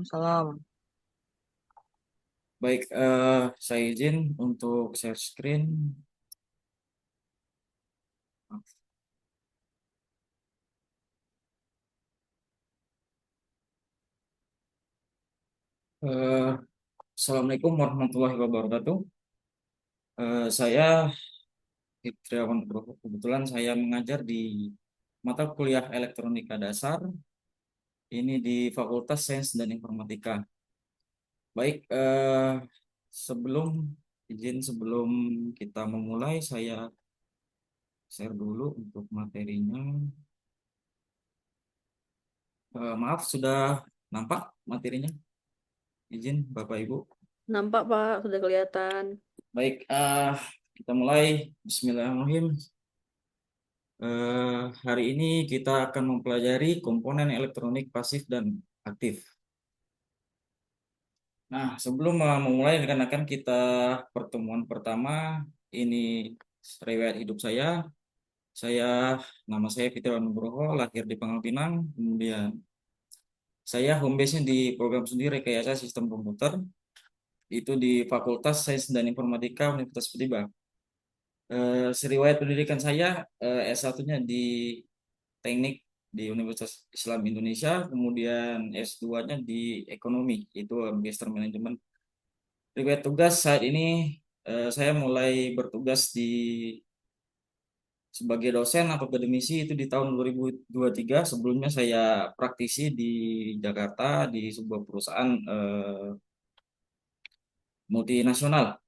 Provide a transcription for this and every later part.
Waalaikumsalam. Baik, saya izin untuk share screen. Eh, Assalamualaikum warahmatullahi wabarakatuh. Saya Fitriawan Nugroho. Kebetulan saya mengajar di mata kuliah Elektronika Dasar, ini di Fakultas Sains dan Informatika. Baik, sebelum sebelum kita memulai, saya share dulu untuk materinya. Maaf, sudah nampak materinya? Izin Bapak Ibu. Nampak Pak, sudah kelihatan. Baik, kita mulai. Bismillahirrahmanirrahim. Hari ini kita akan mempelajari komponen elektronik pasif dan aktif. Nah, sebelum memulai rekan-rekan kita pertemuan pertama, ini riwayat hidup saya. Saya, nama saya Fitriawan Nugroho, lahir di Pangkal Pinang. Kemudian saya home base-nya di program studi Rekayasa Sistem Komputer, itu di Fakultas Sains dan Informatika Universitas Petiba. Seriwayat pendidikan saya S1-nya di Teknik di Universitas Islam Indonesia, kemudian S2-nya di Ekonomi, itu Magister Manajemen. Riwayat tugas saat ini saya mulai bertugas sebagai dosen atau akademisi itu di tahun 2023. Sebelumnya saya praktisi di Jakarta di sebuah perusahaan multinasional.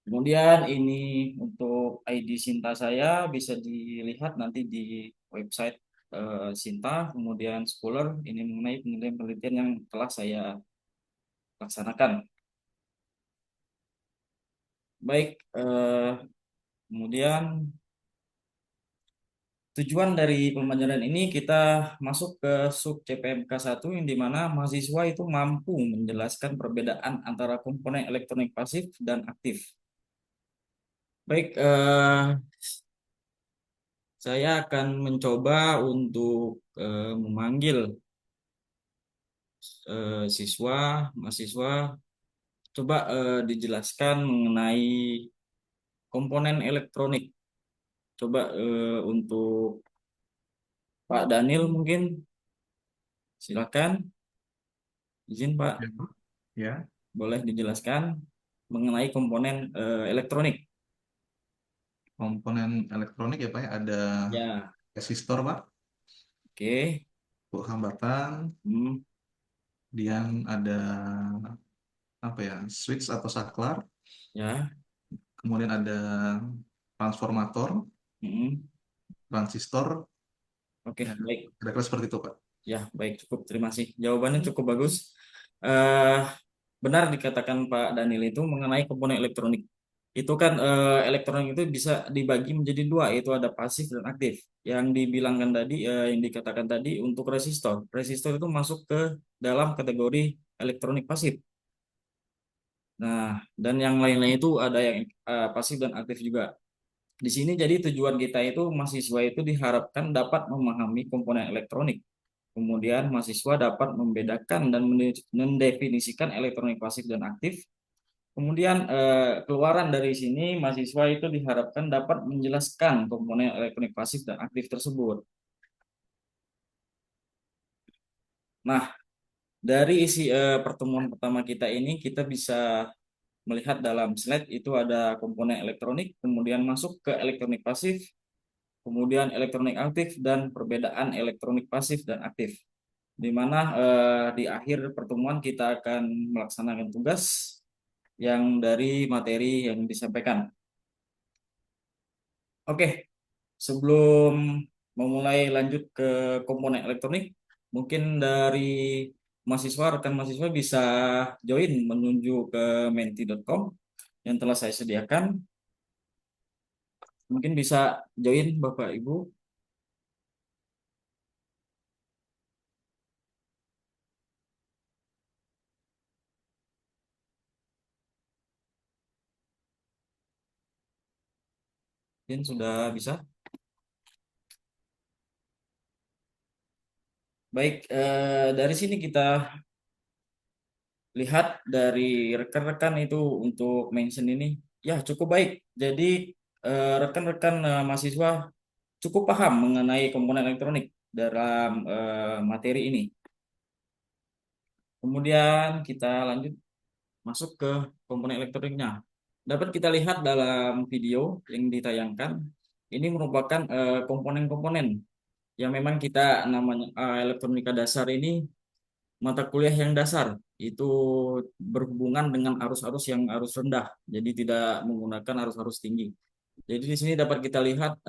Kemudian ini untuk ID Sinta saya bisa dilihat nanti di website Sinta, kemudian Scholar, ini mengenai penelitian-penelitian yang telah saya laksanakan. Baik, kemudian tujuan dari pembelajaran ini kita masuk ke sub CPMK 1 yang dimana mahasiswa itu mampu menjelaskan perbedaan antara komponen elektronik pasif dan aktif. Baik, saya akan mencoba untuk memanggil mahasiswa, coba dijelaskan mengenai komponen elektronik. Coba untuk Pak Daniel mungkin, silakan, izin Pak, Ya, Pak. Ya, boleh dijelaskan mengenai komponen elektronik. komponen elektronik ya Pak ya, ada Ya, resistor Pak, oke. untuk hambatan, Hmm, kemudian ada apa ya, switch atau saklar, ya, kemudian ada transformator, hmm, transistor, oke, ya, baik. kira-kira seperti itu Pak. Ya, baik, cukup. Terima kasih. Jawabannya cukup bagus. Eh, Benar dikatakan Pak Daniel itu mengenai komponen elektronik. Itu kan elektronik itu bisa dibagi menjadi dua, yaitu ada pasif dan aktif. Yang dibilangkan tadi, yang dikatakan tadi untuk resistor. Resistor itu masuk ke dalam kategori elektronik pasif. Nah, dan yang lain-lain itu ada yang pasif dan aktif juga. Di sini jadi tujuan kita itu mahasiswa itu diharapkan dapat memahami komponen elektronik. Kemudian mahasiswa dapat membedakan dan mendefinisikan elektronik pasif dan aktif. Kemudian keluaran dari sini mahasiswa itu diharapkan dapat menjelaskan komponen elektronik pasif dan aktif tersebut. Nah, dari isi pertemuan pertama kita ini kita bisa melihat dalam slide itu ada komponen elektronik, kemudian masuk ke elektronik pasif, kemudian elektronik aktif dan perbedaan elektronik pasif dan aktif. Di mana di akhir pertemuan kita akan melaksanakan tugas yang dari materi yang disampaikan. Oke, sebelum memulai lanjut ke komponen elektronik, mungkin dari mahasiswa, rekan mahasiswa bisa join menuju ke menti.com yang telah saya sediakan. Mungkin bisa join Bapak Ibu. Mungkin sudah bisa. Baik, dari sini kita lihat dari rekan-rekan itu untuk mention ini, ya cukup baik. Jadi rekan-rekan mahasiswa cukup paham mengenai komponen elektronik dalam materi ini. Kemudian kita lanjut masuk ke komponen elektroniknya. Dapat kita lihat dalam video yang ditayangkan, ini merupakan komponen-komponen yang memang kita namanya elektronika dasar ini mata kuliah yang dasar itu berhubungan dengan arus-arus yang arus rendah, jadi tidak menggunakan arus-arus tinggi. Jadi di sini dapat kita lihat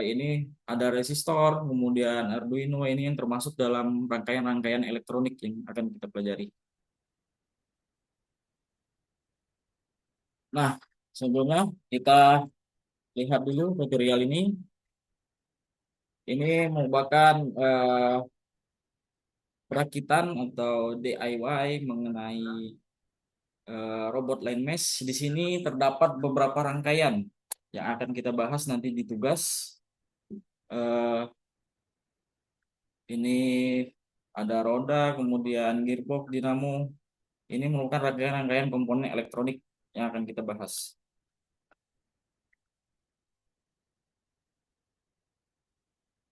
ini ada resistor, kemudian Arduino ini yang termasuk dalam rangkaian-rangkaian elektronik yang akan kita pelajari. Nah, sebelumnya kita lihat dulu tutorial ini. Ini merupakan perakitan atau DIY mengenai robot line mesh. Di sini terdapat beberapa rangkaian yang akan kita bahas nanti di tugas. Eh, ini ada roda, kemudian gearbox, dinamo. Ini merupakan rangkaian-rangkaian komponen elektronik yang akan kita bahas.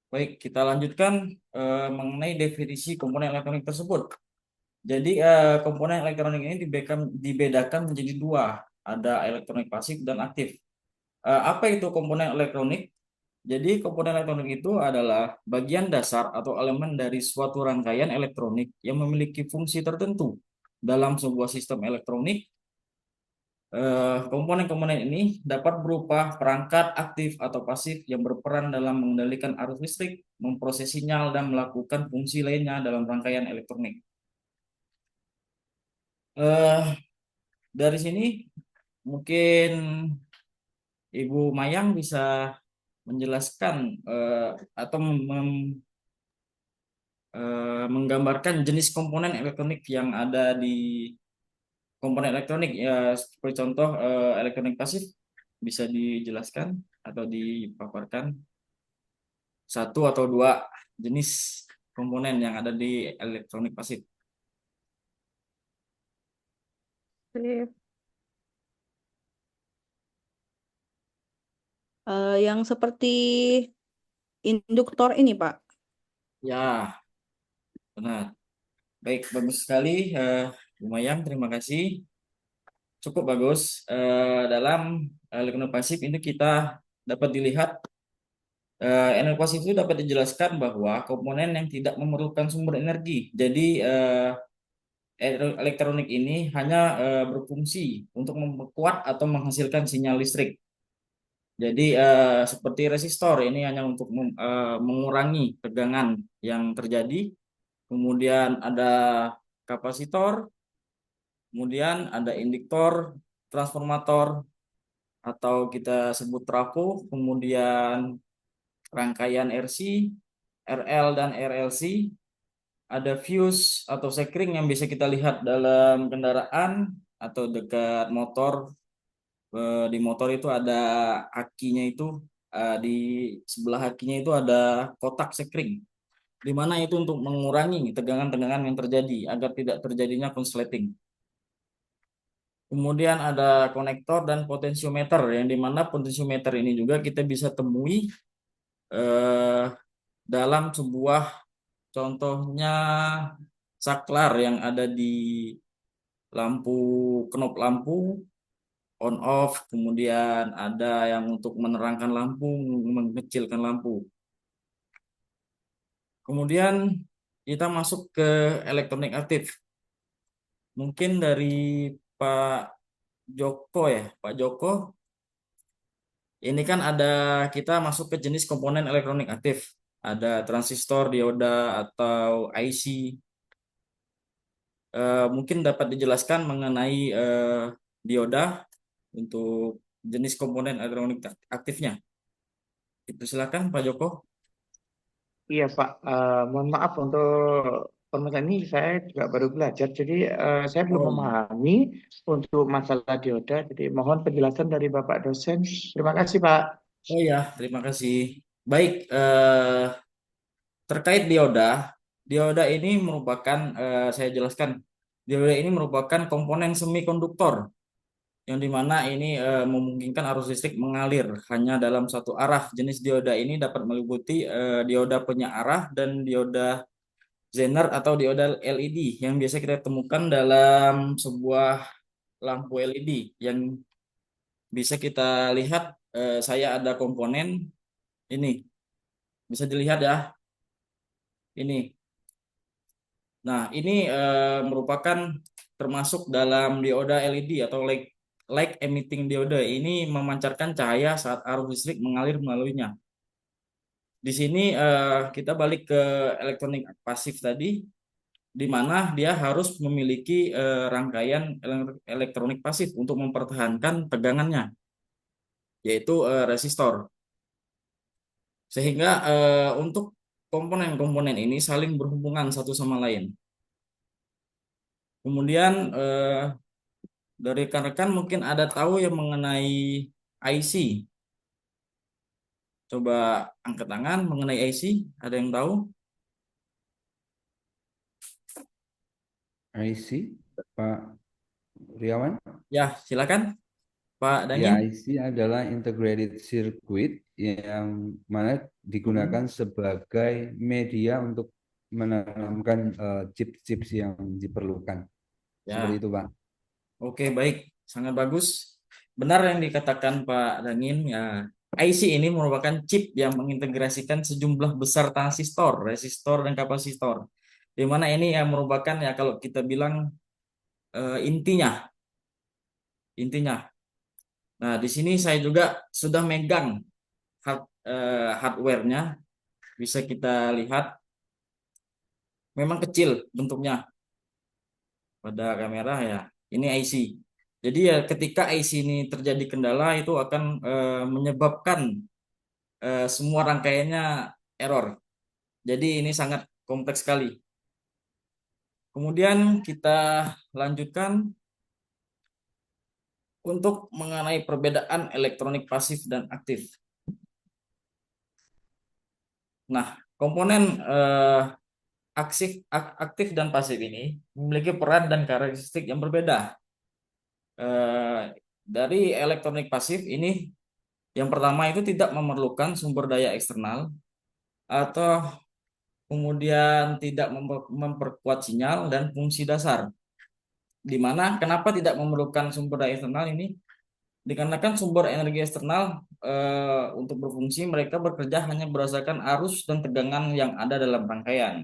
Baik, kita lanjutkan mengenai definisi komponen elektronik tersebut. Jadi komponen elektronik ini dibedakan menjadi dua, ada elektronik pasif dan aktif. Apa itu komponen elektronik? Jadi komponen elektronik itu adalah bagian dasar atau elemen dari suatu rangkaian elektronik yang memiliki fungsi tertentu dalam sebuah sistem elektronik. Komponen-komponen ini dapat berupa perangkat aktif atau pasif yang berperan dalam mengendalikan arus listrik, memproses sinyal, dan melakukan fungsi lainnya dalam rangkaian elektronik. Eh, dari sini mungkin Ibu Mayang bisa menjelaskan atau menggambarkan jenis komponen elektronik yang ada di komponen elektronik ya, seperti contoh elektronik pasif, bisa dijelaskan atau dipaparkan satu atau dua jenis komponen yang ada di elektronik pasif. Oke. Yang seperti induktor ini, Pak. Ya, benar. Baik, bagus sekali, Bu Mayang, terima kasih. Cukup bagus. Dalam elektronik pasif ini kita dapat dilihat energi pasif itu dapat dijelaskan bahwa komponen yang tidak memerlukan sumber energi. Jadi elektronik ini hanya berfungsi untuk memperkuat atau menghasilkan sinyal listrik. Jadi seperti resistor ini hanya untuk mengurangi tegangan yang terjadi. Kemudian ada kapasitor, kemudian ada induktor, transformator atau kita sebut trafo, kemudian rangkaian RC, RL dan RLC, ada fuse atau sekring yang bisa kita lihat dalam kendaraan atau dekat motor. Di motor itu ada akinya itu, di sebelah akinya itu ada kotak sekring, di mana itu untuk mengurangi tegangan-tegangan yang terjadi agar tidak terjadinya konsleting. Kemudian ada konektor dan potensiometer, yang dimana potensiometer ini juga kita bisa temui dalam sebuah contohnya saklar yang ada di lampu, knop lampu on off, kemudian ada yang untuk menerangkan lampu, mengecilkan lampu. Kemudian kita masuk ke elektronik aktif. Mungkin dari Pak Joko ya, Pak Joko. Ini kan ada, kita masuk ke jenis komponen elektronik aktif. Ada transistor, dioda, atau IC. Mungkin dapat dijelaskan mengenai dioda untuk jenis komponen elektronik aktifnya. Itu silakan Pak Joko. Iya Pak, mohon maaf untuk permasalahan ini saya juga baru belajar, jadi saya belum Oh, memahami untuk masalah dioda, jadi mohon penjelasan dari Bapak dosen. Terima kasih Pak. oh ya, terima kasih. Baik, terkait dioda, Dioda ini merupakan, saya jelaskan, dioda ini merupakan komponen semikonduktor yang dimana ini memungkinkan arus listrik mengalir hanya dalam satu arah. Jenis dioda ini dapat meliputi dioda penyearah dan dioda Zener atau dioda LED yang biasa kita temukan dalam sebuah lampu LED yang bisa kita lihat. Saya ada komponen ini, bisa dilihat ya, ini. Nah, ini merupakan termasuk dalam dioda LED atau light emitting diode. Ini memancarkan cahaya saat arus listrik mengalir melaluinya. Di sini kita balik ke elektronik pasif tadi, di mana dia harus memiliki rangkaian elektronik pasif untuk mempertahankan tegangannya, yaitu resistor. Sehingga untuk komponen-komponen ini saling berhubungan satu sama lain. Kemudian dari rekan-rekan mungkin ada tahu yang mengenai IC. Coba angkat tangan mengenai IC, ada yang tahu? IC, Pak Riawan? Ya, silakan Pak Ya, Dangin. IC adalah integrated circuit yang mana digunakan sebagai media untuk menanamkan chips-chips yang diperlukan. Seperti Ya, itu, Pak. oke, baik, sangat bagus. Benar yang dikatakan Pak Dangin, ya. IC ini merupakan chip yang mengintegrasikan sejumlah besar transistor, resistor, dan kapasitor. Di mana ini yang merupakan, ya, kalau kita bilang intinya. Nah, di sini saya juga sudah megang hardware-nya. Bisa kita lihat, memang kecil bentuknya pada kamera ya. Ini IC. Jadi ya ketika IC ini terjadi kendala itu akan menyebabkan semua rangkaiannya error. Jadi ini sangat kompleks sekali. Kemudian kita lanjutkan untuk mengenai perbedaan elektronik pasif dan aktif. Nah, komponen aktif dan pasif ini memiliki peran dan karakteristik yang berbeda. Dari elektronik pasif ini, yang pertama itu tidak memerlukan sumber daya eksternal atau kemudian tidak memperkuat sinyal dan fungsi dasar. Di mana kenapa tidak memerlukan sumber daya eksternal ini? Dikarenakan sumber energi eksternal untuk berfungsi mereka bekerja hanya berdasarkan arus dan tegangan yang ada dalam rangkaian.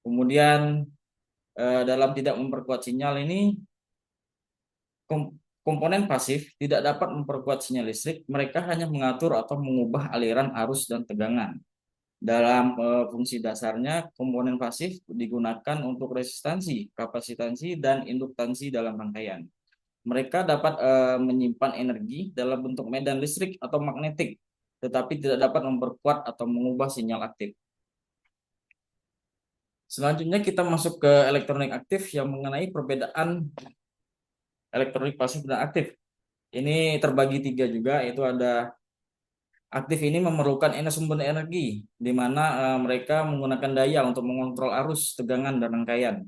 Kemudian dalam tidak memperkuat sinyal ini, komponen pasif tidak dapat memperkuat sinyal listrik, mereka hanya mengatur atau mengubah aliran arus dan tegangan. Dalam fungsi dasarnya, komponen pasif digunakan untuk resistansi, kapasitansi, dan induktansi dalam rangkaian. Mereka dapat menyimpan energi dalam bentuk medan listrik atau magnetik, tetapi tidak dapat memperkuat atau mengubah sinyal aktif. Selanjutnya kita masuk ke elektronik aktif yang mengenai perbedaan elektronik pasif dan aktif. Ini terbagi tiga juga, yaitu ada aktif ini memerlukan sumber energi, di mana mereka menggunakan daya untuk mengontrol arus, tegangan, dan rangkaian.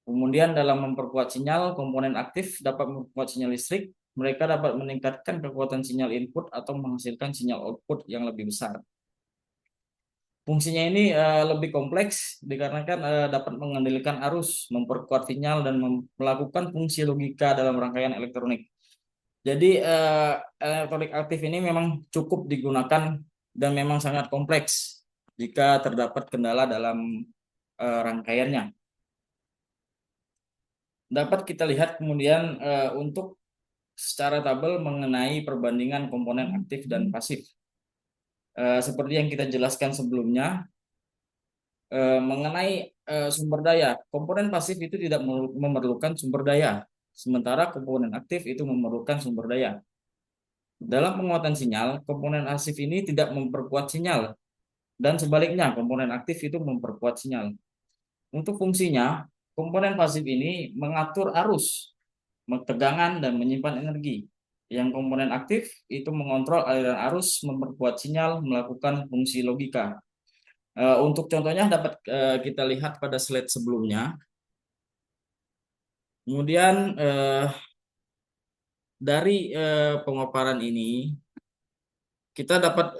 Kemudian dalam memperkuat sinyal, komponen aktif dapat memperkuat sinyal listrik, mereka dapat meningkatkan kekuatan sinyal input atau menghasilkan sinyal output yang lebih besar. Fungsinya ini lebih kompleks dikarenakan dapat mengendalikan arus, memperkuat sinyal, dan melakukan fungsi logika dalam rangkaian elektronik. Jadi elektronik aktif ini memang cukup digunakan dan memang sangat kompleks jika terdapat kendala dalam rangkaiannya. Dapat kita lihat kemudian untuk secara tabel mengenai perbandingan komponen aktif dan pasif. Seperti yang kita jelaskan sebelumnya, mengenai sumber daya, komponen pasif itu tidak memerlukan sumber daya, sementara komponen aktif itu memerlukan sumber daya. Dalam penguatan sinyal, komponen pasif ini tidak memperkuat sinyal, dan sebaliknya komponen aktif itu memperkuat sinyal. Untuk fungsinya, komponen pasif ini mengatur arus, tegangan, dan menyimpan energi. Yang komponen aktif itu mengontrol aliran arus, memperkuat sinyal, melakukan fungsi logika. Untuk contohnya dapat kita lihat pada slide sebelumnya. Kemudian dari pemaparan ini kita dapat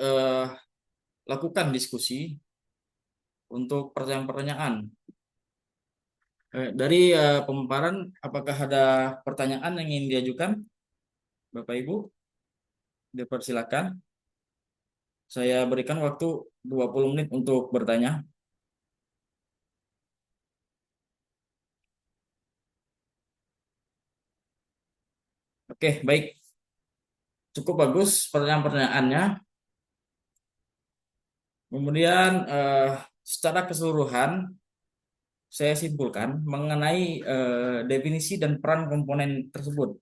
lakukan diskusi untuk pertanyaan-pertanyaan. Dari pemaparan, apakah ada pertanyaan yang ingin diajukan, Bapak Ibu? Dipersilakan. Saya berikan waktu 20 menit untuk bertanya. Oke, baik. Cukup bagus pertanyaan-pertanyaannya. Kemudian secara keseluruhan saya simpulkan mengenai definisi dan peran komponen tersebut.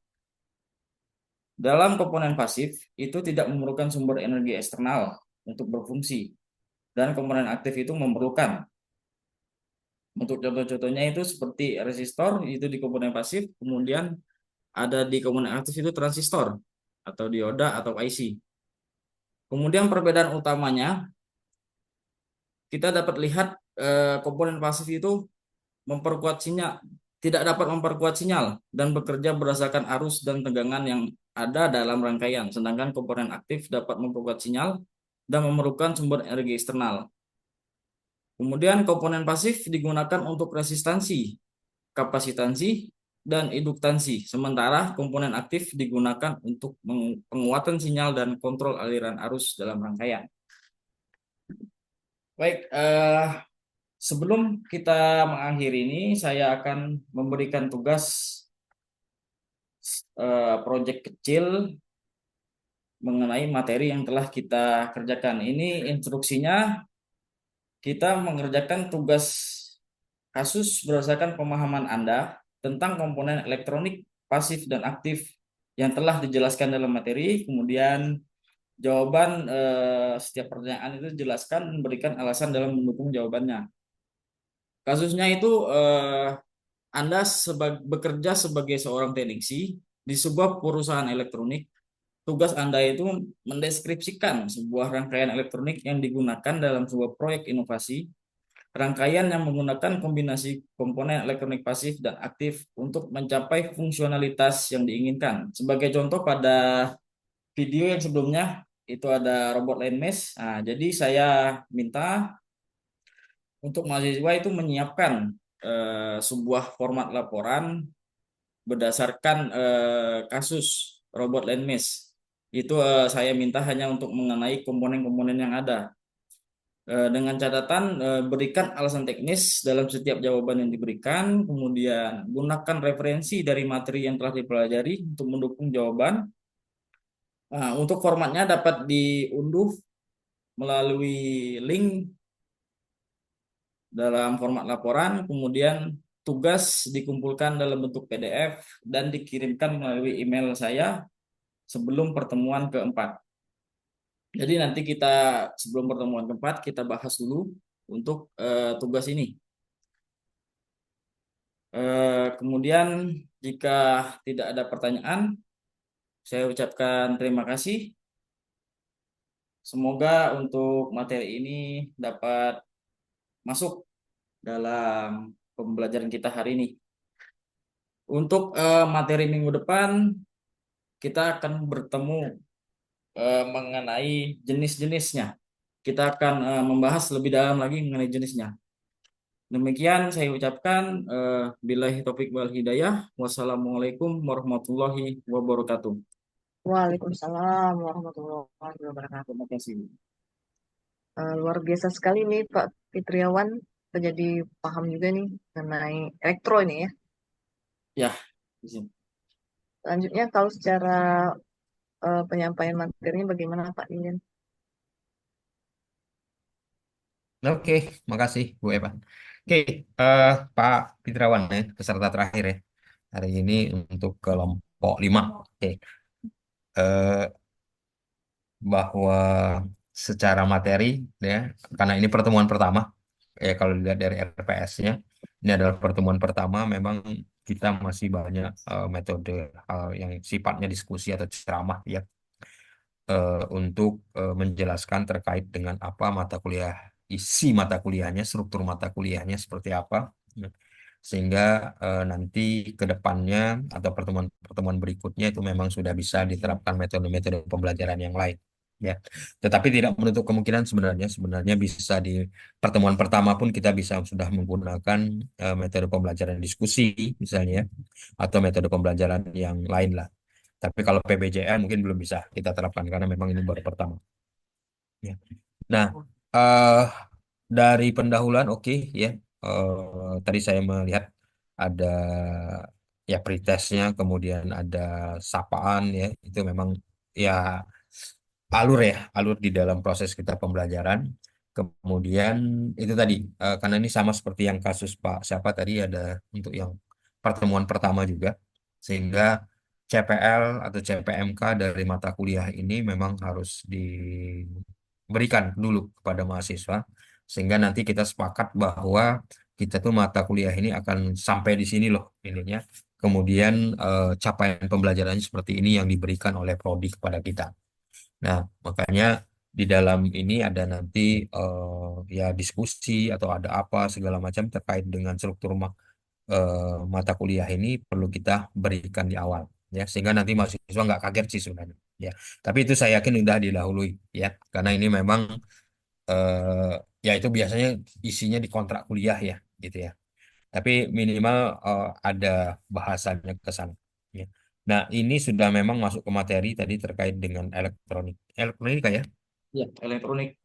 Dalam komponen pasif itu tidak memerlukan sumber energi eksternal untuk berfungsi, dan komponen aktif itu memerlukan. Untuk contoh-contohnya itu seperti resistor itu di komponen pasif, kemudian ada di komponen aktif itu transistor atau dioda atau IC. Kemudian perbedaan utamanya kita dapat lihat komponen pasif itu memperkuat sinyal, tidak dapat memperkuat sinyal dan bekerja berdasarkan arus dan tegangan yang ada dalam rangkaian, sedangkan komponen aktif dapat memperkuat sinyal dan memerlukan sumber energi eksternal. Kemudian komponen pasif digunakan untuk resistansi, kapasitansi, dan induktansi, sementara komponen aktif digunakan untuk penguatan sinyal dan kontrol aliran arus dalam rangkaian. Baik, sebelum kita mengakhiri ini, saya akan memberikan tugas proyek kecil mengenai materi yang telah kita kerjakan. Ini instruksinya, kita mengerjakan tugas kasus berdasarkan pemahaman Anda tentang komponen elektronik pasif dan aktif yang telah dijelaskan dalam materi. Kemudian jawaban setiap pertanyaan itu dijelaskan dan berikan alasan dalam mendukung jawabannya. Kasusnya itu Anda bekerja sebagai seorang teknisi di sebuah perusahaan elektronik. Tugas Anda itu mendeskripsikan sebuah rangkaian elektronik yang digunakan dalam sebuah proyek inovasi. Rangkaian yang menggunakan kombinasi komponen elektronik pasif dan aktif untuk mencapai fungsionalitas yang diinginkan. Sebagai contoh pada video yang sebelumnya itu ada robot line mesh. Nah, jadi saya minta untuk mahasiswa itu menyiapkan sebuah format laporan berdasarkan kasus robot line mesh. Itu saya minta hanya untuk mengenai komponen-komponen yang ada. Dengan catatan berikan alasan teknis dalam setiap jawaban yang diberikan, kemudian gunakan referensi dari materi yang telah dipelajari untuk mendukung jawaban. Nah, untuk formatnya dapat diunduh melalui link dalam format laporan, kemudian tugas dikumpulkan dalam bentuk PDF dan dikirimkan melalui email saya sebelum pertemuan keempat. Jadi nanti kita sebelum pertemuan keempat kita bahas dulu untuk tugas ini. Kemudian jika tidak ada pertanyaan, saya ucapkan terima kasih. Semoga untuk materi ini dapat masuk dalam pembelajaran kita hari ini. Untuk materi minggu depan, kita akan bertemu mengenai jenis-jenisnya. Kita akan membahas lebih dalam lagi mengenai jenisnya. Demikian saya ucapkan billahi taufiq wal hidayah. Wassalamualaikum warahmatullahi wabarakatuh. Waalaikumsalam warahmatullahi wabarakatuh. Terima kasih. Luar biasa sekali nih Pak Fitriawan. Kita jadi paham juga nih mengenai elektro ini ya. Ya, di sini. Selanjutnya kalau secara penyampaian materinya bagaimana Pak Lilian? Oke, makasih Bu Eva. Oke, Pak Fitrawan ya, peserta terakhir ya hari ini untuk kelompok 5. Oke, eh, bahwa secara materi ya, karena ini pertemuan pertama ya kalau dilihat dari RPS-nya, ini adalah pertemuan pertama. Memang kita masih banyak metode yang sifatnya diskusi atau ceramah ya untuk menjelaskan terkait dengan apa mata kuliah isi mata kuliahnya, struktur mata kuliahnya seperti apa. Nah, sehingga nanti ke depannya atau pertemuan-pertemuan berikutnya itu memang sudah bisa diterapkan metode-metode pembelajaran yang lain. Ya, tetapi tidak menutup kemungkinan sebenarnya bisa di pertemuan pertama pun kita bisa sudah menggunakan metode pembelajaran diskusi misalnya atau metode pembelajaran yang lain lah. Tapi kalau PBJN mungkin belum bisa kita terapkan karena memang ini baru pertama. Ya. Nah, eh dari pendahuluan oke ya. Tadi saya melihat ada ya pretestnya, kemudian ada sapaan ya. Itu memang ya alur di dalam proses kita pembelajaran. Kemudian itu tadi karena ini sama seperti yang kasus Pak siapa tadi ada untuk yang pertemuan pertama juga, sehingga CPL atau CPMK dari mata kuliah ini memang harus diberikan dulu kepada mahasiswa, sehingga nanti kita sepakat bahwa kita tuh mata kuliah ini akan sampai di sini loh ininya. Kemudian capaian pembelajarannya seperti ini yang diberikan oleh prodi kepada kita. Nah, makanya di dalam ini ada nanti ya diskusi atau ada apa segala macam terkait dengan struktur mata kuliah ini perlu kita berikan di awal ya sehingga nanti mahasiswa nggak kaget sih sebenarnya ya. Tapi itu saya yakin udah didahului ya karena ini memang eh, ya itu biasanya isinya di kontrak kuliah ya gitu ya. Tapi minimal ada bahasanya ke sana. Ya. Nah, ini sudah memang masuk ke materi tadi terkait dengan elektronik. Elektronik ya? Ya, elektronik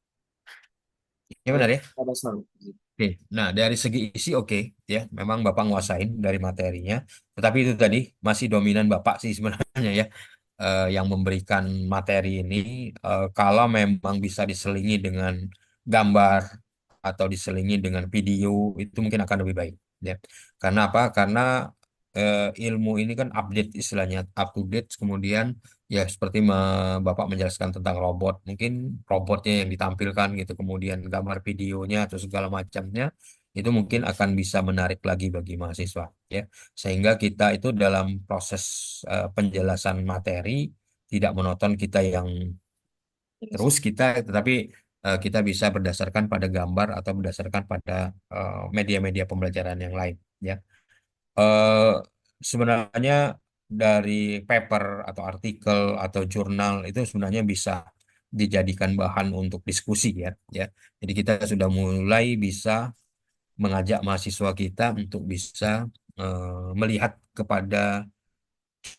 Ya benar ya? pada selalu. Oke. Nah, dari segi isi oke ya, memang Bapak nguasain dari materinya. Tetapi itu tadi masih dominan Bapak sih sebenarnya ya. Yang memberikan materi ini kalau memang bisa diselingi dengan gambar atau diselingi dengan video itu mungkin akan lebih baik ya. Karena apa? Karena ilmu ini kan update istilahnya up to date kemudian ya seperti Bapak menjelaskan tentang robot mungkin robotnya yang ditampilkan gitu kemudian gambar videonya atau segala macamnya itu mungkin akan bisa menarik lagi bagi mahasiswa ya sehingga kita itu dalam proses penjelasan materi tidak monoton kita yang terus kita tetapi kita bisa berdasarkan pada gambar atau berdasarkan pada media-media pembelajaran yang lain ya. eh Sebenarnya dari paper atau artikel atau jurnal itu sebenarnya bisa dijadikan bahan untuk diskusi ya ya. Jadi kita sudah mulai bisa mengajak mahasiswa kita untuk bisa melihat kepada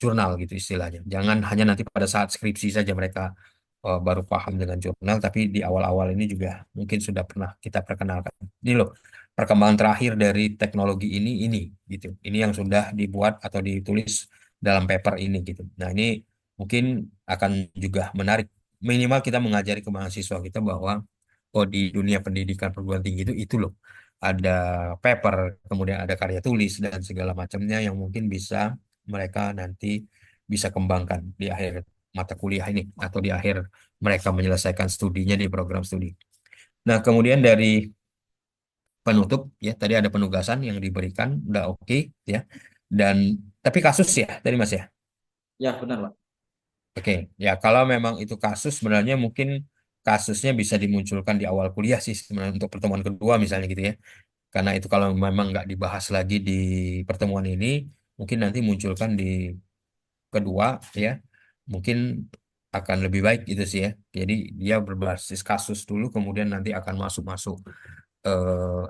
jurnal gitu istilahnya. Jangan hanya nanti pada saat skripsi saja mereka baru paham dengan jurnal, tapi di awal-awal ini juga mungkin sudah pernah kita perkenalkan. Ini loh, perkembangan terakhir dari teknologi ini gitu. Ini yang sudah dibuat atau ditulis dalam paper ini gitu. Nah, ini mungkin akan juga menarik. Minimal kita mengajari ke mahasiswa kita bahwa oh di dunia pendidikan perguruan tinggi itu loh. Ada paper, kemudian ada karya tulis dan segala macamnya yang mungkin bisa mereka nanti bisa kembangkan di akhir mata kuliah ini atau di akhir mereka menyelesaikan studinya di program studi. Nah, kemudian dari penutup ya tadi ada penugasan yang diberikan udah oke ya. Dan tapi kasus ya tadi Mas ya. Ya, benar, Pak. Oke, ya kalau memang itu kasus sebenarnya mungkin kasusnya bisa dimunculkan di awal kuliah sih sebenarnya untuk pertemuan kedua misalnya gitu ya. Karena itu kalau memang nggak dibahas lagi di pertemuan ini, mungkin nanti munculkan di kedua ya mungkin akan lebih baik gitu sih ya jadi dia berbasis kasus dulu kemudian nanti akan masuk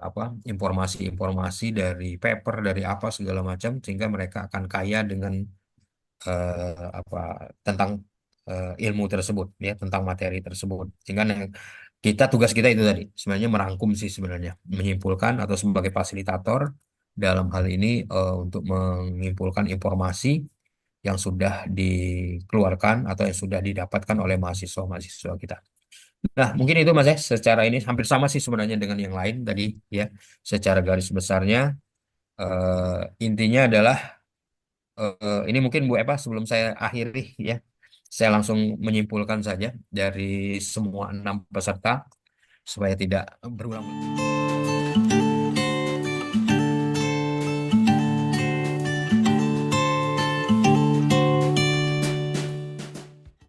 apa informasi-informasi dari paper dari apa segala macam sehingga mereka akan kaya dengan apa tentang ilmu tersebut ya tentang materi tersebut sehingga tugas kita itu tadi sebenarnya merangkum sih sebenarnya menyimpulkan atau sebagai fasilitator dalam hal ini untuk mengimpulkan informasi yang sudah dikeluarkan atau yang sudah didapatkan oleh mahasiswa-mahasiswa kita. Nah, mungkin itu Mas ya, secara ini hampir sama sih sebenarnya dengan yang lain tadi ya. Secara garis besarnya intinya adalah ini mungkin Bu Eva sebelum saya akhiri ya. Saya langsung menyimpulkan saja dari semua 6 peserta supaya tidak berulang.